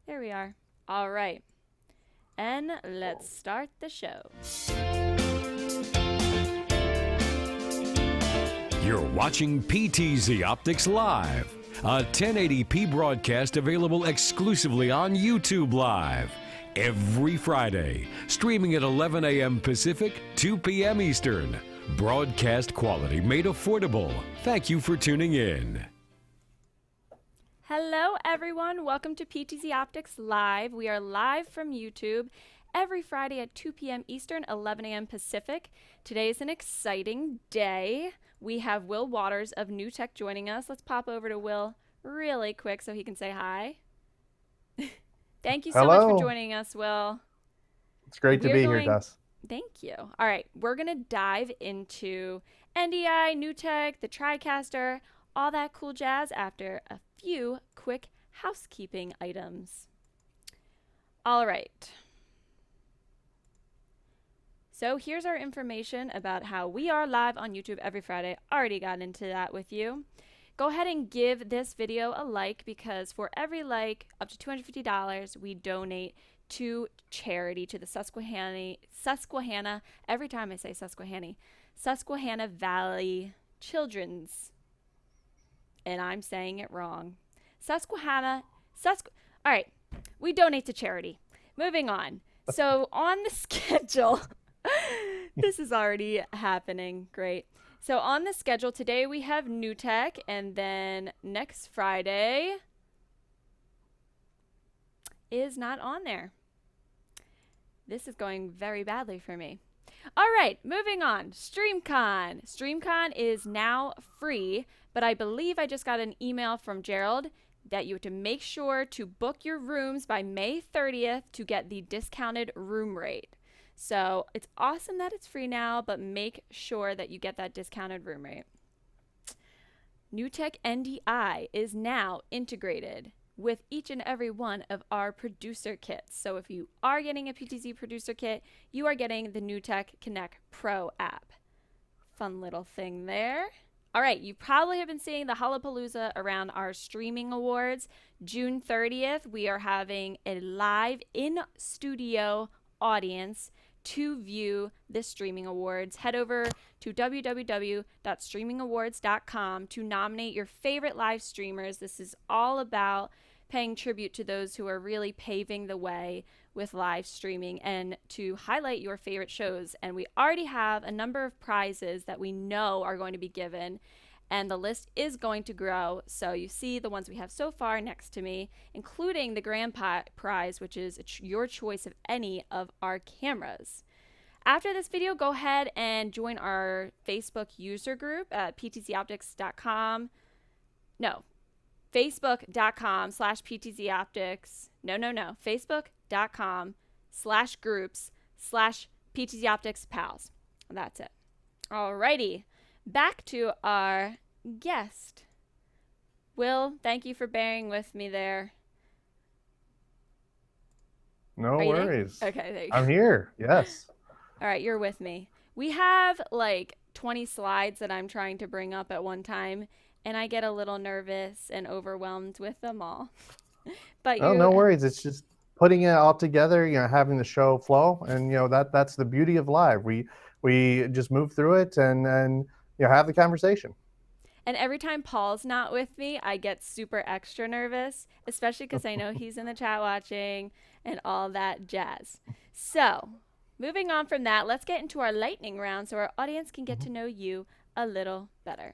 There we are. All right. And let's start the show. You're watching PTZOptics Live, a 1080p broadcast available exclusively on YouTube Live every Friday, streaming at 11 a.m. Pacific, 2 p.m. Eastern. Broadcast quality made affordable. Thank you for tuning in. Hello, everyone. Welcome to PTZOptics Live. We are live from YouTube every Friday at 2 p.m. Eastern, 11 a.m. Pacific. Today is an exciting day. We have Will Waters of NewTek joining us. Let's pop over to Will really quick so he can say hi. Thank you so much for joining us, Will. It's great to be here, Tess. Thank you. All right, we're going to dive into NDI, NewTek, the Tricaster, all that cool jazz after a few quick housekeeping items. All right. So here's our information about how we are live on YouTube every Friday. Already got into that with you. Go ahead and give this video a like, because for every like, up to $250, we donate to charity, to the Susquehanna, every time I say Susquehanna Valley Children's, and I'm saying it wrong. All right, we donate to charity. Moving on. So on the schedule, this is already happening. Great. So on the schedule today, we have NewTek, and then next Friday is not on there. This is going very badly for me. All right, moving on. StreamCon. StreamCon is now free, but I believe I just got an email from Gerald that you have to make sure to book your rooms by May 30th to get the discounted room rate. So it's awesome that it's free now, but make sure that you get that discounted room rate. NewTek NDI is now integrated with each and every one of our producer kits. So if you are getting a PTZ producer kit, you are getting the NewTek Connect Pro app. Fun little thing there. All right, you probably have been seeing the Hollapalooza around our streaming awards. June 30th, we are having a live in-studio audience to view the streaming awards. Head over to www.streamingawards.com to nominate your favorite live streamers. This is all about paying tribute to those who are really paving the way with live streaming and to highlight your favorite shows. And we already have a number of prizes that we know are going to be given, and the list is going to grow. So you see the ones we have so far next to me, including the grand prize, which is your choice of any of our cameras. After this video, go ahead and join our Facebook user group at PTZOptics.com. No, Facebook.com/PTZOptics. No. Facebook.com/groups/PTZOptics pals. That's it. Alrighty. Back to our guest. Will, thank you for bearing with me there. No worries. Okay, there you go. I'm here. Yes. All right, you're with me. We have like 20 slides that I'm trying to bring up at one time, and I get a little nervous and overwhelmed with them all. But no worries. It's just putting it all together, having the show flow, and that's the beauty of live. We just move through it and have the conversation. And every time Paul's not with me, I get super extra nervous, especially because I know he's in the chat watching and all that jazz. So moving on from that, let's get into our lightning round so our audience can get to know you a little better.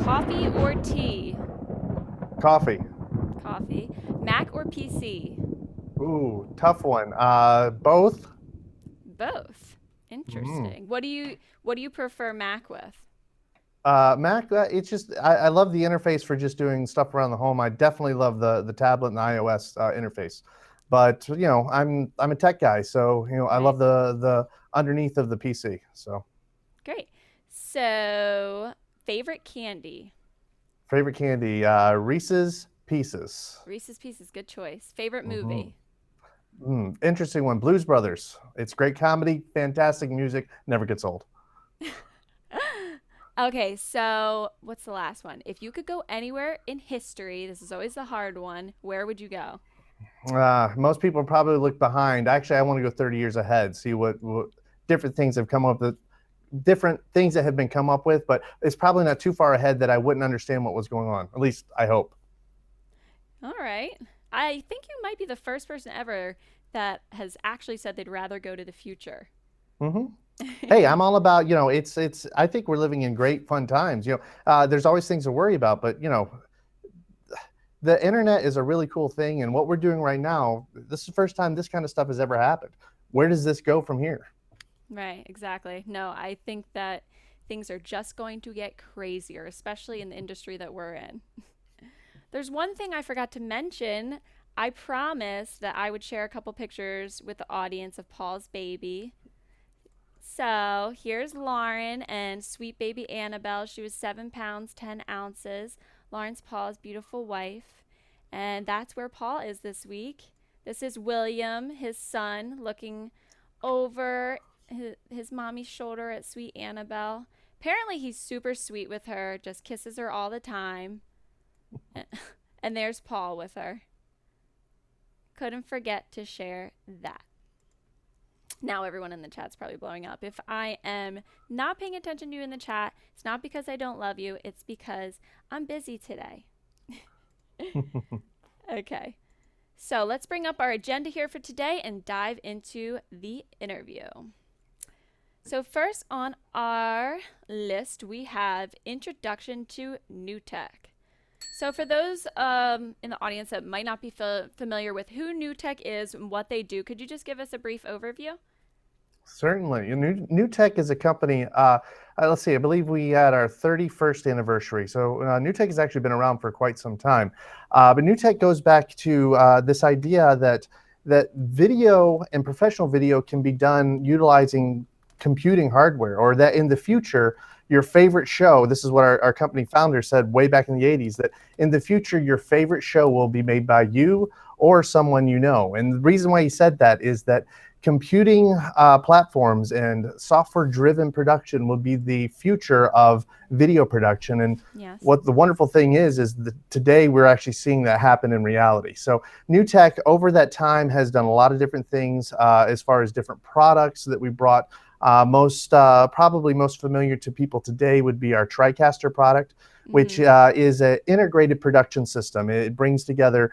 Coffee or tea? Coffee. Coffee. Mac or PC? Ooh, tough one. Both. Both. Interesting. What do you prefer Mac with? Mac, it's just I love the interface for just doing stuff around the home. I definitely love the tablet and the iOS interface. But I'm a tech guy, so I love the underneath of the PC. So great. So favorite candy? Favorite candy, Reese's Pieces. Reese's Pieces, good choice. Favorite movie? Interesting one. Blues Brothers. It's great comedy, fantastic music, never gets old. Okay, so what's the last one? If you could go anywhere in history, this is always the hard one, where would you go? Most people probably look behind. Actually, I want to go 30 years ahead, see what different things have come up with, different things that have been come up with, but it's probably not too far ahead that I wouldn't understand what was going on. At least I hope. All right. I think you might be the first person ever that has actually said they'd rather go to the future. hmm Hey, I'm all about, I think we're living in great fun times. There's always things to worry about, but the internet is a really cool thing. And what we're doing right now, this is the first time this kind of stuff has ever happened. Where does this go from here? Right, exactly. No, I think that things are just going to get crazier, especially in the industry that we're in. There's one thing I forgot to mention. I promised that I would share a couple pictures with the audience of Paul's baby. So here's Lauren and sweet baby Annabelle. She was 7 pounds, 10 ounces. Lauren's Paul's beautiful wife. And that's where Paul is this week. This is William, his son, looking over his mommy's shoulder at sweet Annabelle. Apparently, he's super sweet with her, just kisses her all the time. And there's Paul with her. Couldn't forget to share that. Now everyone in the chat's probably blowing up. If I am not paying attention to you in the chat, it's not because I don't love you. It's because I'm busy today. Okay. So let's bring up our agenda here for today and dive into the interview. So first on our list, we have Introduction to NewTek. So for those in the audience that might not be familiar with who NewTek is and what they do, could you just give us a brief overview? Certainly. NewTek is a company, let's see, I believe we had our 31st anniversary. So NewTek has actually been around for quite some time. But NewTek goes back to this idea that video and professional video can be done utilizing computing hardware, or that in the future, your favorite show, this is what our company founder said way back in the 80s, that in the future, your favorite show will be made by you or someone you know. And the reason why he said that is that computing platforms and software-driven production will be the future of video production. And yes, what the wonderful thing is that today we're actually seeing that happen in reality. So NewTek over that time has done a lot of different things as far as different products that we brought. Probably most familiar to people today would be our Tricaster product, which is an integrated production system. It brings together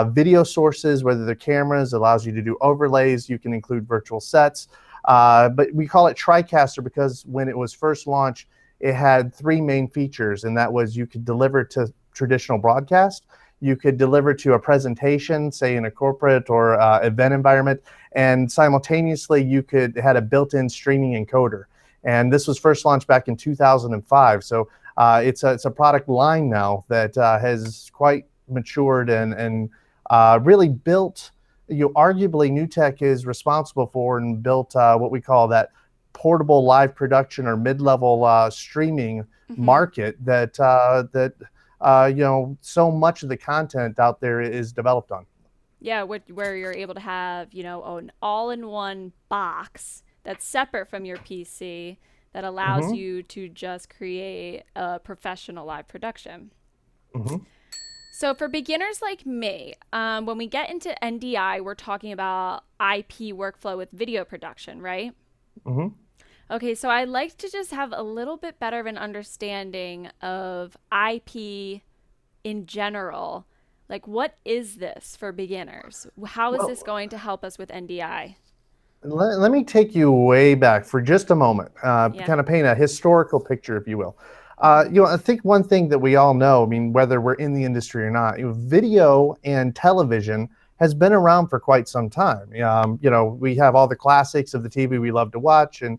video sources, whether they're cameras, allows you to do overlays. You can include virtual sets. But we call it Tricaster because when it was first launched, it had three main features, and that was you could deliver to traditional broadcast, you could deliver to a presentation, say in a corporate or event environment, and simultaneously you had a built-in streaming encoder. And this was first launched back in 2005. So it's a product line now that has quite matured and really built. Arguably, NewTek is responsible for and built what we call that portable live production or mid-level streaming market that so much of the content out there is developed on. Yeah, where you're able to have, an all-in-one box that's separate from your PC that allows you to just create a professional live production. So for beginners like me, when we get into NDI, we're talking about IP workflow with video production, right? Okay, so I'd like to just have a little bit better of an understanding of IP in general. Like, what is this for beginners? How is this going to help us with NDI? Let me take you way back for just a moment, kind of paint a historical picture, if you will. I think one thing that we all know, whether we're in the industry or not, video and television has been around for quite some time. We have all the classics of the TV we love to watch, and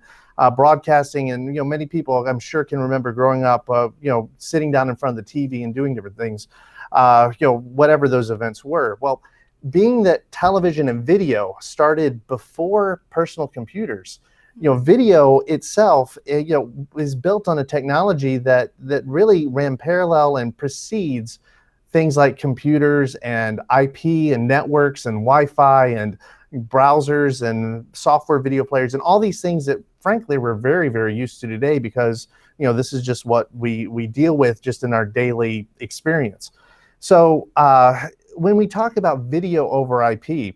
broadcasting, and many people I'm sure can remember growing up, sitting down in front of the TV and doing different things, whatever those events were. Well, being that television and video started before personal computers, video itself, is built on a technology that really ran parallel and precedes things like computers and IP and networks and Wi-Fi and browsers and software video players and all these things that frankly we're very, very used to today because, this is just what we deal with just in our daily experience. So when we talk about video over IP,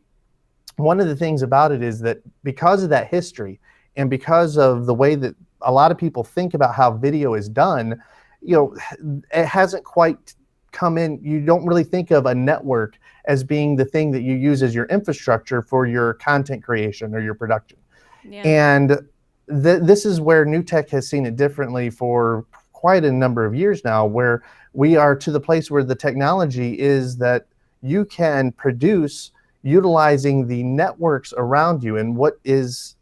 one of the things about it is that because of that history and because of the way that a lot of people think about how video is done, it hasn't quite come in. You don't really think of a network as being the thing that you use as your infrastructure for your content creation or your production. Yeah. And this is where NewTek has seen it differently for quite a number of years now, where we are to the place where the technology is that you can produce utilizing the networks around you. And what is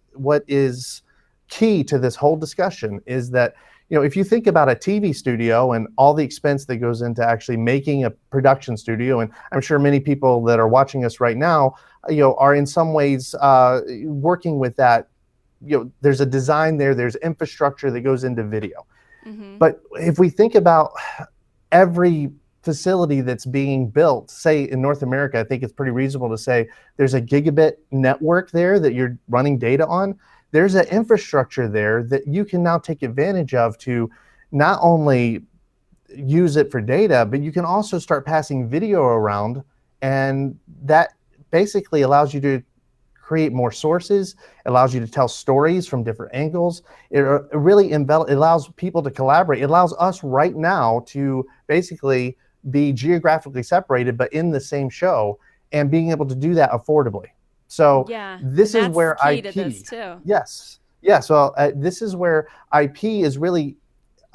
key to this whole discussion is that, if you think about a TV studio and all the expense that goes into actually making a production studio, and I'm sure many people that are watching us right now, are in some ways working with that. There's a design there, there's infrastructure that goes into video. Mm-hmm. But if we think about every facility that's being built, say in North America, I think it's pretty reasonable to say there's a gigabit network there that you're running data on. There's an infrastructure there that you can now take advantage of to not only use it for data, but you can also start passing video around, and that basically allows you to create more sources. It allows you to tell stories from different angles. It really it allows people to collaborate. It allows us right now to basically be geographically separated, but in the same show, and being able to do that affordably. So this is where key IP. To this too. Yes. So this is where IP is really,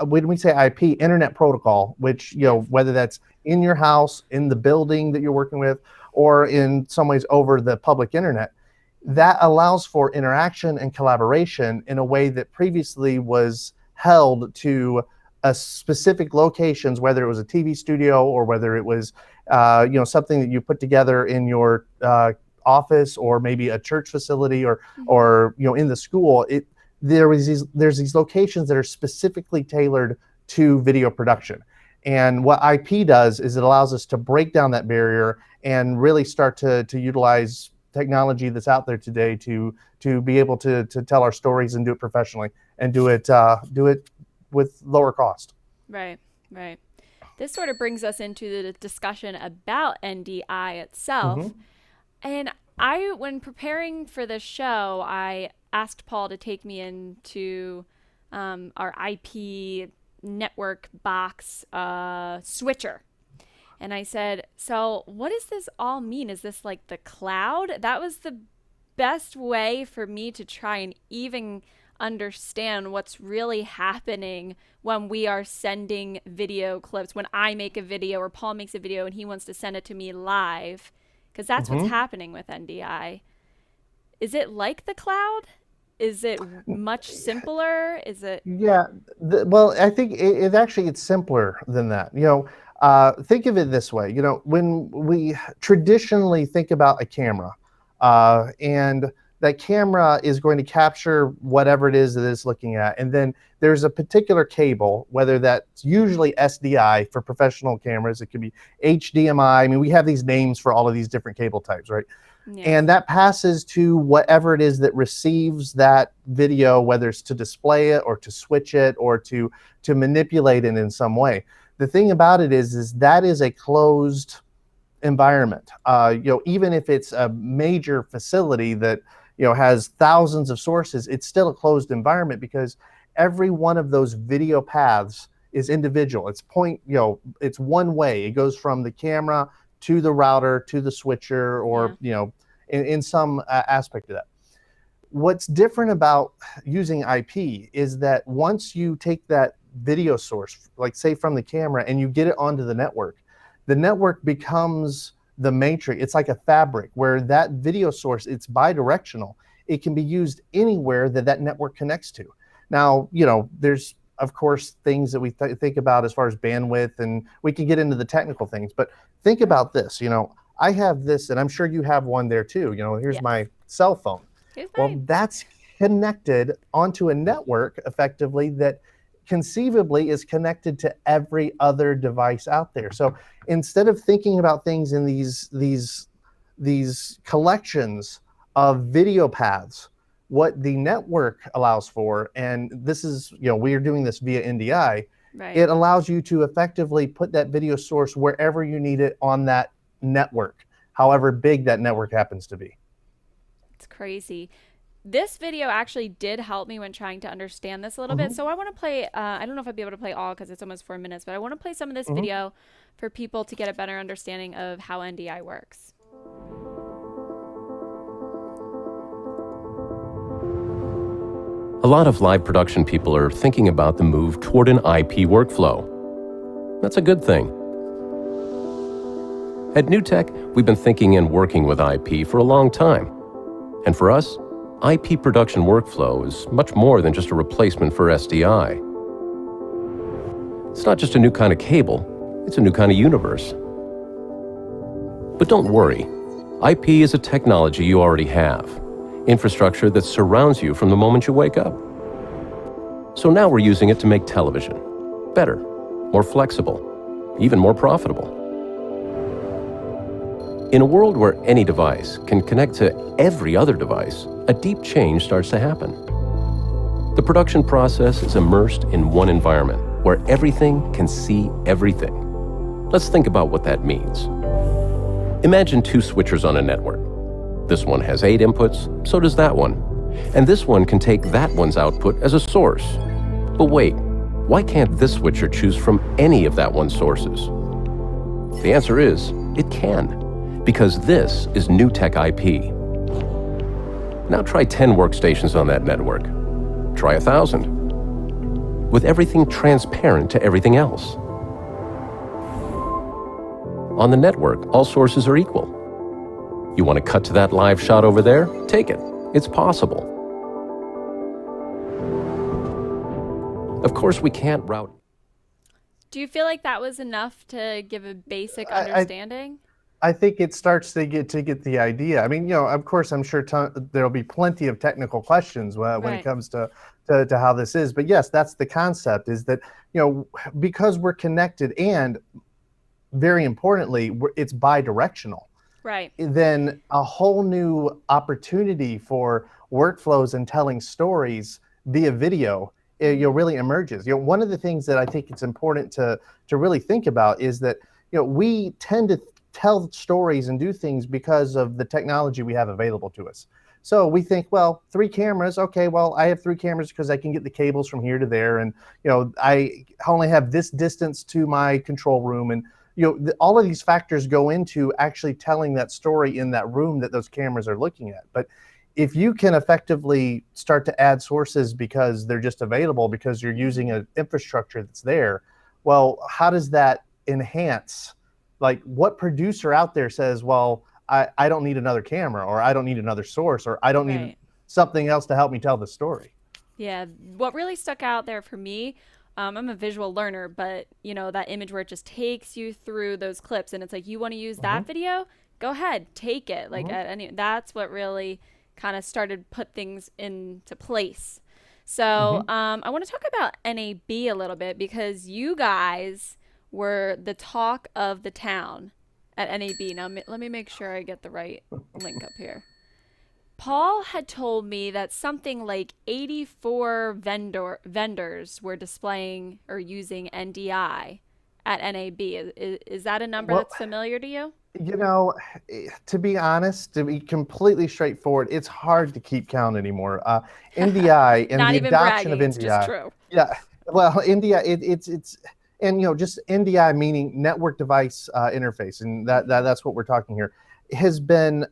when we say IP, Internet Protocol, which, whether that's in your house, in the building that you're working with, or in some ways over the public internet, that allows for interaction and collaboration in a way that previously was held to a specific locations, whether it was a TV studio or whether it was, something that you put together in your office or maybe a church facility or in the school. There's these locations that are specifically tailored to video production. And what IP does is it allows us to break down that barrier and really start to utilize technology that's out there today to be able to tell our stories and do it professionally and do it with lower cost. Right. This sort of brings us into the discussion about NDI itself. Mm-hmm. And when preparing for this show, I asked Paul to take me into our IP network box switcher. And I said, so what does this all mean? Is this like the cloud? That was the best way for me to try and even understand what's really happening when we are sending video clips. When I make a video or Paul makes a video and he wants to send it to me live, because that's what's happening with NDI. Is it like the cloud? Is it much simpler? Is it? Yeah. Well, I think it's simpler than that. Think of it this way. When we traditionally think about a camera, and that camera is going to capture whatever it is that it's looking at, and then there's a particular cable, whether that's usually SDI for professional cameras, it could be HDMI. I mean, we have these names for all of these different cable types, right? Yeah. And that passes to whatever it is that receives that video, whether it's to display it or to switch it or to manipulate it in some way. The thing about it is that is a closed environment. Even if it's a major facility that has thousands of sources, it's still a closed environment because every one of those video paths is individual. It's it's one way. It goes from the camera to the router to the switcher, or in some aspect of that. What's different about using IP is that once you take that video source, like say from the camera, and you get it onto the network becomes the matrix. It's like a fabric where that video source, it's bidirectional. It can be used anywhere that network connects to. Now, there's of course things that we think about as far as bandwidth, and we can get into the technical things, but think about this. I have this, and I'm sure you have one there too. Here's my cell phone. Well, that's connected onto a network effectively that conceivably is connected to every other device out there. So instead of thinking about things in these collections of video paths, what the network allows for, and this is, we're doing this via NDI, Right. it allows you to effectively put that video source wherever you need it on that network, however big that network happens to be. It's crazy. This video actually did help me when trying to understand this a little bit. So I want to play, I don't know if I'd be able to play all because it's almost 4 minutes, but I want to play some of this video for people to get a better understanding of how NDI works. A lot of live production people are thinking about the move toward an IP workflow. That's a good thing. At NewTek, we've been thinking and working with IP for a long time. And for us, IP production workflow is much more than just a replacement for SDI. It's not just a new kind of cable, it's a new kind of universe. But don't worry, IP is a technology you already have, infrastructure that surrounds you from the moment you wake up. So now we're using it to make television better, more flexible, even more profitable. In a world where any device can connect to every other device, a deep change starts to happen. The production process is immersed in one environment where everything can see everything. Let's think about what that means. Imagine two switchers on a network. This one has 8 inputs, so does that one. And this one can take that one's output as a source. But wait, why can't this switcher choose from any of that one's sources? The answer is, it can. Because this is NewTek IP. Now try 10 workstations on that network. Try 1,000. With everything transparent to everything else. On the network, all sources are equal. You want to cut to that live shot over there? Take it. It's possible. Of course, we can't route. Do you feel like that was enough to give a basic understanding? I think it starts to get the idea. I mean, you know, of course, I'm sure there'll be plenty of technical questions when it comes to how this is. But yes, that's the concept, is that, you know, because we're connected and very importantly, it's bi-directional. Right. Then a whole new opportunity for workflows and telling stories via video, really emerges. You know, one of the things that I think it's important to really think about is that, you know, we tend to tell stories and do things because of the technology we have available to us. So we think, well, 3 cameras, okay, well, I have 3 cameras because I can get the cables from here to there, and, you know, I only have this distance to my control room, and, you know, all of these factors go into actually telling that story in that room that those cameras are looking at. But if you can effectively start to add sources because they're just available because you're using an infrastructure that's there, well, how does that enhance? Like, what producer out there says, well, I don't need another camera, or I don't need another source, or I don't need something else to help me tell the story? Yeah, what really stuck out there for me, I'm a visual learner, but, you know, that image where it just takes you through those clips and it's like, you want to use that video? Go ahead, take it. Like, that's what really kind of started put things into place. So I want to talk about NAB a little bit, because you guys were the talk of the town at NAB. Now, let me make sure I get the right link up here. Paul had told me that something like 84 vendors were displaying or using NDI at NAB. Is that a number that's familiar to you? You know, to be honest, to be completely straightforward, it's hard to keep count anymore. NDI and the adoption of NDI. It's just true. Yeah, well, NDI, it's and, you know, just NDI meaning network device interface, and that's what we're talking here. Has been,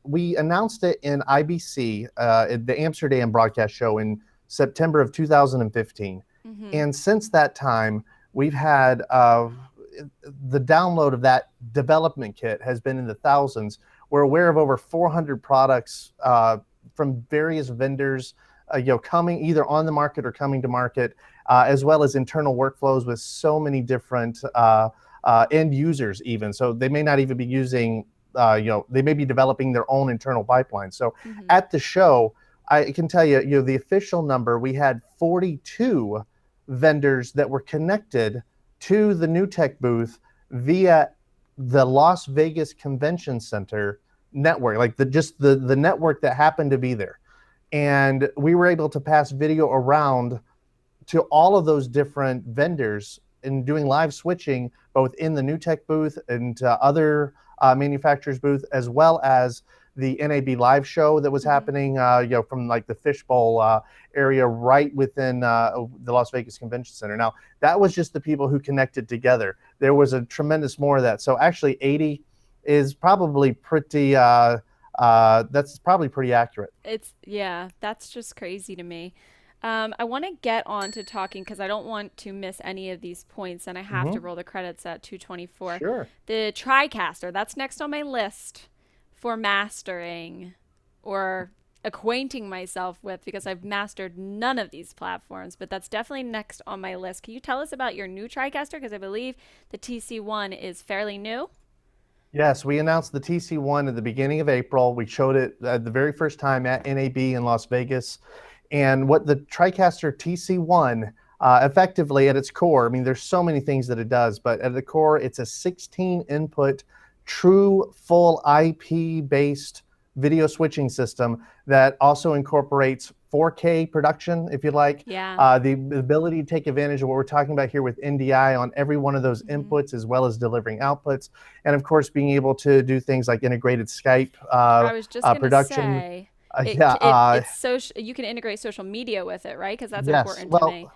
we announced it in IBC, at the Amsterdam broadcast show in September of 2015. And since that time, we've had the download of that development kit has been in the thousands. We're aware of over 400 products from various vendors, you know, coming either on the market or coming to market, as well as internal workflows with so many different end users even. So they may not even be using, you know, they may be developing their own internal pipeline. So at the show, I can tell you, you know, the official number, we had 42 vendors that were connected to the NewTek booth via the Las Vegas Convention Center network, like the network that happened to be there. And we were able to pass video around to all of those different vendors and doing live switching, both in the NewTek booth and other manufacturers' booth, as well as the NAB live show that was happening, from like the fishbowl area right within the Las Vegas Convention Center. Now, that was just the people who connected together. There was a tremendous more of that. So actually 80 is probably pretty, that's probably pretty accurate. Yeah, that's just crazy to me. I want to get on to talking because I don't want to miss any of these points, and I have to roll the credits at 2:24. Sure. The Tricaster, that's next on my list for mastering or acquainting myself with, because I've mastered none of these platforms, but that's definitely next on my list. Can you tell us about your new Tricaster? Because I believe the TC1 is fairly new. Yes, we announced the TC1 at the beginning of April. We showed it the very first time at NAB in Las Vegas. And what the Tricaster TC1, effectively at its core, I mean, there's so many things that it does, but at the core, it's a 16 input, true full IP-based video switching system that also incorporates 4K production, if you like. Yeah. The ability to take advantage of what we're talking about here with NDI on every one of those inputs, as well as delivering outputs. And of course, being able to do things like integrated Skype I was just gonna production. say, it's social. You can integrate social media with it, right? Because that's important to me.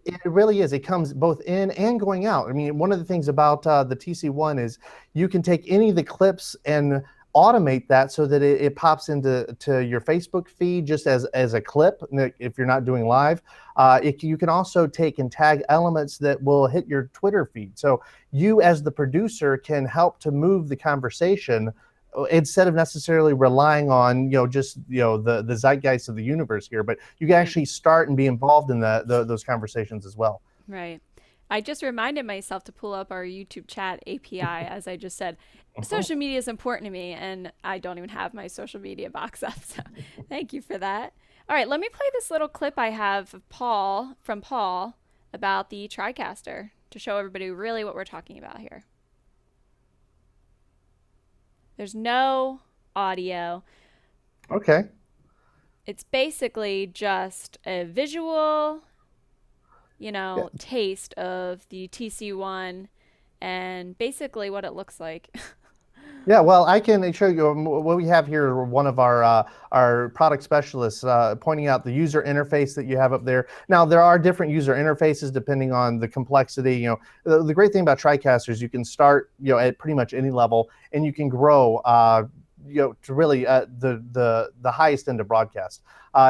It really is. It comes both in and going out. I mean, one of the things about the TC1 is you can take any of the clips and automate that so that it pops into your Facebook feed just as a clip if you're not doing live. You can also take and tag elements that will hit your Twitter feed. So you as the producer can help to move the conversation instead of necessarily relying on the zeitgeist of the universe here, but you can actually start and be involved in those conversations as well. Right. I just reminded myself to pull up our YouTube chat API, as I just said. Social media is important to me, and I don't even have my social media box up, so thank you for that. All right, let me play this little clip I have of Paul about the Tricaster to show everybody really what we're talking about here. There's no audio. Okay. It's basically just a visual, taste of the TC1 and basically what it looks like. Yeah, well, I can show you what we have here. One of our product specialists pointing out the user interface that you have up there. Now, there are different user interfaces depending on the complexity. The great thing about Tricasters, you can start at pretty much any level, and you can grow to really the highest end of broadcast.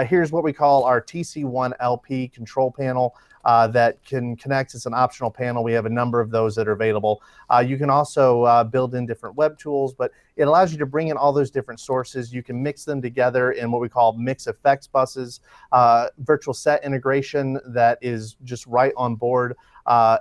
Here's what we call our TC1 LP control panel. That can connect. It's an optional panel. We have a number of those that are available. You can also build in different web tools, but it allows you to bring in all those different sources. You can mix them together in what we call mix effects buses, virtual set integration that is just right on board,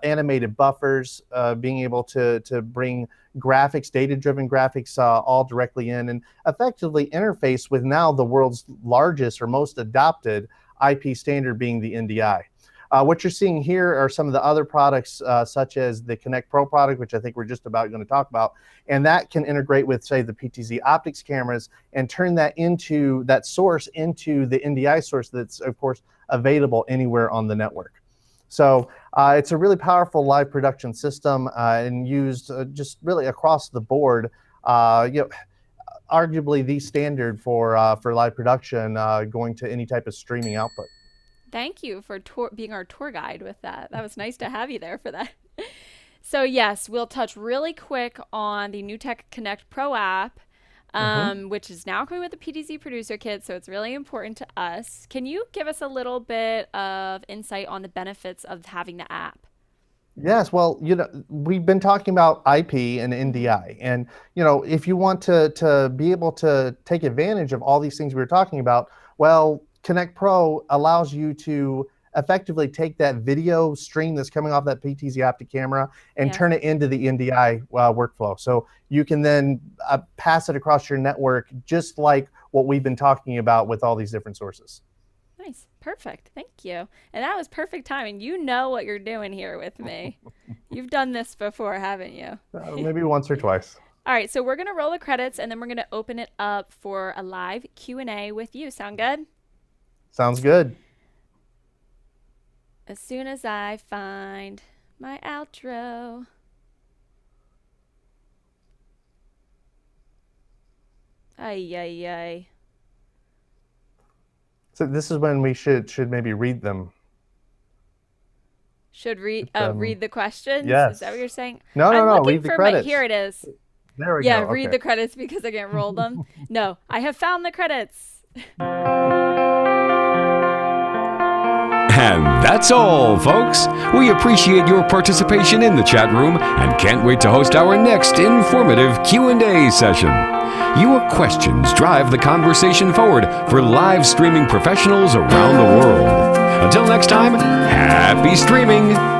animated buffers, being able to bring graphics, data-driven graphics all directly in, and effectively interface with now the world's largest or most adopted IP standard being the NDI. What you're seeing here are some of the other products, such as the Connect Pro product, which I think we're just about going to talk about, and that can integrate with, say, the PTZOptics cameras and turn that source into the NDI source that's, of course, available anywhere on the network. So it's a really powerful live production system and used just really across the board. Arguably the standard for live production going to any type of streaming output. Thank you for being our tour guide with that. That was nice to have you there for that. So yes, we'll touch really quick on the NewTek Connect Pro app, which is now coming with the PTZ Producer Kit, so it's really important to us. Can you give us a little bit of insight on the benefits of having the app? Yes, well, we've been talking about IP and NDI, and if you want to be able to take advantage of all these things we were talking about, well, Connect Pro allows you to effectively take that video stream that's coming off that PTZOptic camera and turn it into the NDI workflow. So you can then pass it across your network, just like what we've been talking about with all these different sources. Nice. Perfect. Thank you. And that was perfect timing. You know what you're doing here with me. You've done this before, haven't you? Maybe once or twice. All right, so we're going to roll the credits, and then we're going to open it up for a live Q&A with you. Sound good? Sounds good. As soon as I find my outro. Ay, ay, ay. So this is when we should maybe read them. Should read the questions? Yes. Is that what you're saying? No, I'm looking read the for credits. Here it is. There we Yeah, go. read Okay. the credits because I can't roll them. No, I have found the credits. And that's all, folks. We appreciate your participation in the chat room and can't wait to host our next informative Q&A session. Your questions drive the conversation forward for live streaming professionals around the world. Until next time, happy streaming!